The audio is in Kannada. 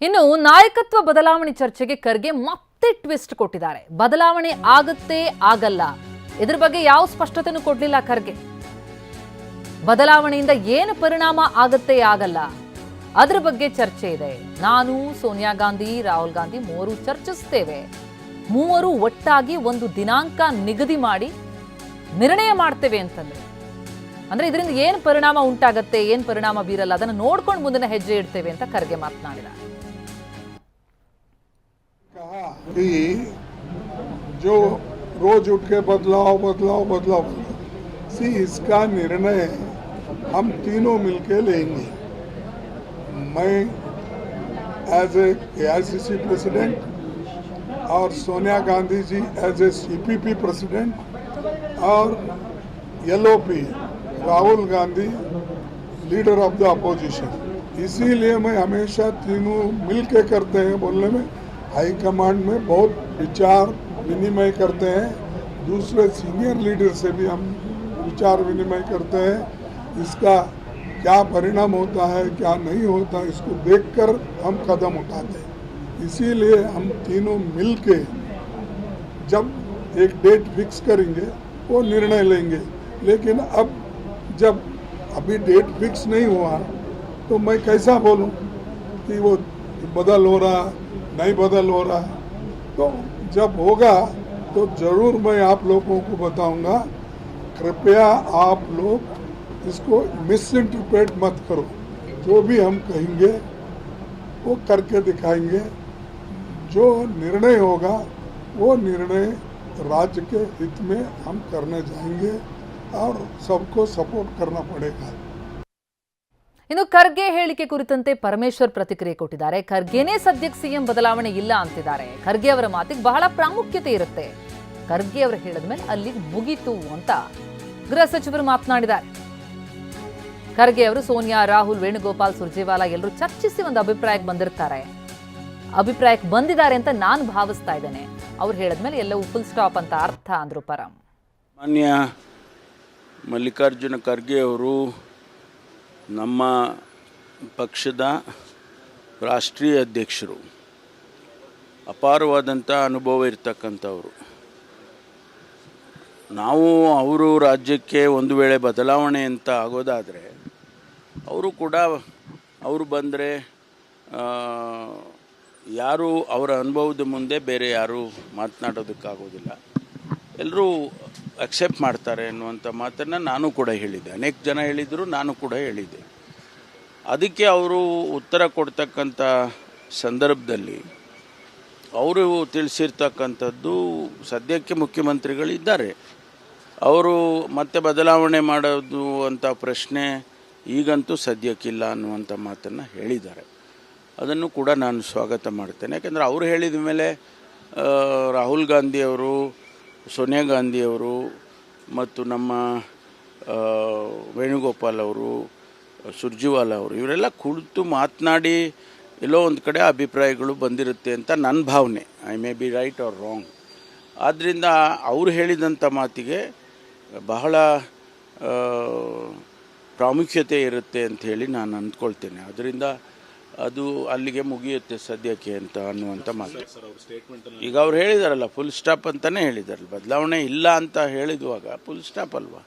ಇನ್ನು ನಾಯಕತ್ವ ಬದಲಾವಣೆ ಚರ್ಚೆಗೆ ಖರ್ಗೆ ಮತ್ತೆ ಟ್ವಿಸ್ಟ್ ಕೊಟ್ಟಿದ್ದಾರೆ. ಬದಲಾವಣೆ ಆಗುತ್ತೆ ಆಗಲ್ಲ ಇದರ ಬಗ್ಗೆ ಯಾವ ಸ್ಪಷ್ಟತೆನೂ ಕೊಡಲಿಲ್ಲ ಖರ್ಗೆ. ಬದಲಾವಣೆಯಿಂದ ಏನು ಪರಿಣಾಮ ಆಗುತ್ತೆ ಆಗಲ್ಲ ಅದರ ಬಗ್ಗೆ ಚರ್ಚೆ ಇದೆ. ನಾನು, ಸೋನಿಯಾ ಗಾಂಧಿ, ರಾಹುಲ್ ಗಾಂಧಿ ಮೂವರು ಚರ್ಚಿಸುತ್ತೇವೆ. ಮೂವರು ಒಟ್ಟಾಗಿ ಒಂದು ದಿನಾಂಕ ನಿಗದಿ ಮಾಡಿ ನಿರ್ಣಯ ಮಾಡ್ತೇವೆ ಅಂತಂದ್ರೆ, ಅಂದ್ರೆ ಇದರಿಂದ ಏನು ಪರಿಣಾಮ ಉಂಟಾಗತ್ತೆ, ಏನು ಪರಿಣಾಮ ಬೀರಲ್ಲ ಅದನ್ನು ನೋಡ್ಕೊಂಡು ಮುಂದಿನ ಹೆಜ್ಜೆ ಇಡ್ತೇವೆ ಅಂತ ಖರ್ಗೆ ಮಾತನಾಡಿದ್ದಾರೆ. कि जो रोज उठ के बदलाव बदलाव बदलाव सी इसका निर्णय हम तीनों मिलके लेंगे. मैं एज ए AICC प्रेसिडेंट और Sonia Gandhi ji as a CPP president और LOP Rahul Gandhi leader of the opposition. इसीलिए मैं हमेशा तीनों मिलके करते हैं. बोलने में हाईकमांड में बहुत विचार विनिमय करते हैं. दूसरे सीनियर लीडर से भी हम विचार विनिमय करते हैं. इसका क्या परिणाम होता है क्या नहीं होता इसको देखकर हम कदम उठाते हैं. इसीलिए हम तीनों मिलके जब एक डेट फिक्स करेंगे वो निर्णय लेंगे. लेकिन अब जब अभी डेट फिक्स नहीं हुआ तो मैं कैसा बोलूं कि वो बदल हो रहा नहीं बदल हो रहा. तो जब होगा तो ज़रूर मैं आप लोगों को बताऊंगा. कृपया आप लोग इसको मिस इंटरप्रेट मत करो. जो भी हम कहेंगे वो करके दिखाएंगे. जो निर्णय होगा वो निर्णय राज्य के हित में हम करने जाएंगे और सबको सपोर्ट करना पड़ेगा. ಇನ್ನು ಖರ್ಗೆ ಹೇಳಿಕೆ ಕುರಿತಂತೆ ಪರಮೇಶ್ವರ್ ಪ್ರತಿಕ್ರಿಯೆ ಕೊಟ್ಟಿದ್ದಾರೆ. ಖರ್ಗೆನೇ ಸದ್ಯಕ್ಕೆ ಸಿಎಂ ಬದಲಾವಣೆ ಇಲ್ಲ ಅಂತಿದ್ದಾರೆ. ಖರ್ಗೆ ಅವರ ಮಾತಿಗೆ ಬಹಳ ಪ್ರಾಮುಖ್ಯತೆ ಇರುತ್ತೆ. ಖರ್ಗೆ ಅವರು ಹೇಳಿದ ಮೇಲೆ ಅಲ್ಲಿಗೆ ಮುಗೀತು ಅಂತ ಗೃಹ ಸಚಿವರು ಮಾತನಾಡಿದ್ದಾರೆ. ಖರ್ಗೆ ಅವರು ಸೋನಿಯಾ, ರಾಹುಲ್, ವೇಣುಗೋಪಾಲ್, ಸುರ್ಜೇವಾಲಾ ಎಲ್ಲರೂ ಚರ್ಚಿಸಿ ಒಂದು ಅಭಿಪ್ರಾಯಕ್ಕೆ ಬಂದಿದ್ದಾರೆ ಅಂತ ನಾನು ಭಾವಿಸ್ತಾ ಇದ್ದೇನೆ. ಅವ್ರು ಹೇಳಿದ್ಮೇಲೆ ಎಲ್ಲವೂ ಫುಲ್ ಸ್ಟಾಪ್ ಅಂತ ಅರ್ಥ ಅಂದ್ರು ಪರಂ. ಮಾನ್ಯ ಮಲ್ಲಿಕಾರ್ಜುನ ಖರ್ಗೆ ಅವರು ನಮ್ಮ ಪಕ್ಷದ ರಾಷ್ಟ್ರೀಯ ಅಧ್ಯಕ್ಷರು, ಅಪಾರವಾದಂಥ ಅನುಭವ ಇರ್ತಕ್ಕಂಥವರು. ನಾವು ಅವರು ರಾಜ್ಯಕ್ಕೆ ಒಂದು ವೇಳೆ ಬದಲಾವಣೆ ಅಂತ ಆಗೋದಾದರೆ ಅವರು ಬಂದರೆ ಯಾರು ಅವರ ಅನುಭವದ ಮುಂದೆ ಬೇರೆ ಯಾರು ಮಾತನಾಡೋದಕ್ಕಾಗೋದಿಲ್ಲ, ಎಲ್ಲರೂ ಅಕ್ಸೆಪ್ಟ್ ಮಾಡ್ತಾರೆ ಅನ್ನುವಂಥ ಮಾತನ್ನು ನಾನು ಕೂಡ ಹೇಳಿದ್ದೆ. ಅನೇಕ ಜನ ಹೇಳಿದರು, ನಾನು ಕೂಡ ಹೇಳಿದ್ದೆ. ಅದಕ್ಕೆ ಅವರು ಉತ್ತರ ಕೊಡ್ತಕ್ಕಂಥ ಸಂದರ್ಭದಲ್ಲಿ ಅವರು ತಿಳಿಸಿರ್ತಕ್ಕಂಥದ್ದು, ಸದ್ಯಕ್ಕೆ ಮುಖ್ಯಮಂತ್ರಿಗಳಿದ್ದಾರೆ, ಅವರು ಮತ್ತೆ ಬದಲಾವಣೆ ಮಾಡೋದು ಅಂತ ಪ್ರಶ್ನೆ ಈಗಂತೂ ಸದ್ಯಕ್ಕಿಲ್ಲ ಅನ್ನುವಂಥ ಮಾತನ್ನು ಹೇಳಿದ್ದಾರೆ. ಅದನ್ನು ಕೂಡ ನಾನು ಸ್ವಾಗತ ಮಾಡ್ತೇನೆ. ಯಾಕೆಂದರೆ ಅವರು ಹೇಳಿದ ಮೇಲೆ ರಾಹುಲ್ ಗಾಂಧಿಯವರು, ಸೋನಿಯಾ ಗಾಂಧಿಯವರು ಮತ್ತು ನಮ್ಮ ವೇಣುಗೋಪಾಲ್ ಅವರು, ಸುರ್ಜೇವಾಲಾ ಅವರು ಇವರೆಲ್ಲ ಕುಳಿತು ಮಾತನಾಡಿ ಎಲ್ಲೋ ಒಂದು ಕಡೆ ಅಭಿಪ್ರಾಯಗಳು ಬಂದಿರುತ್ತೆ ಅಂತ ನನ್ನ ಭಾವನೆ. I may be right or wrong. ಆದ್ದರಿಂದ ಅವರು ಹೇಳಿದಂಥ ಮಾತಿಗೆ ಬಹಳ ಪ್ರಾಮುಖ್ಯತೆ ಇರುತ್ತೆ ಅಂಥೇಳಿ ನಾನು ಅಂದ್ಕೊಳ್ತೇನೆ. ಅದರಿಂದ ಅದು ಅಲ್ಲಿಗೆ ಮುಗಿಯುತ್ತೆ ಸದ್ಯಕ್ಕೆ ಅಂತ ಅನ್ನುವಂಥ ಮಾತು. ಈಗ ಅವ್ರು ಹೇಳಿದಾರಲ್ಲ, ಫುಲ್ ಸ್ಟಾಪ್ ಅಂತಲೇ ಹೇಳಿದಾರಲ್ಲ. ಬದಲಾವಣೆ ಇಲ್ಲ ಅಂತ ಹೇಳಿದುವಾಗ ಫುಲ್ ಸ್ಟಾಪ್ ಅಲ್ವಾ.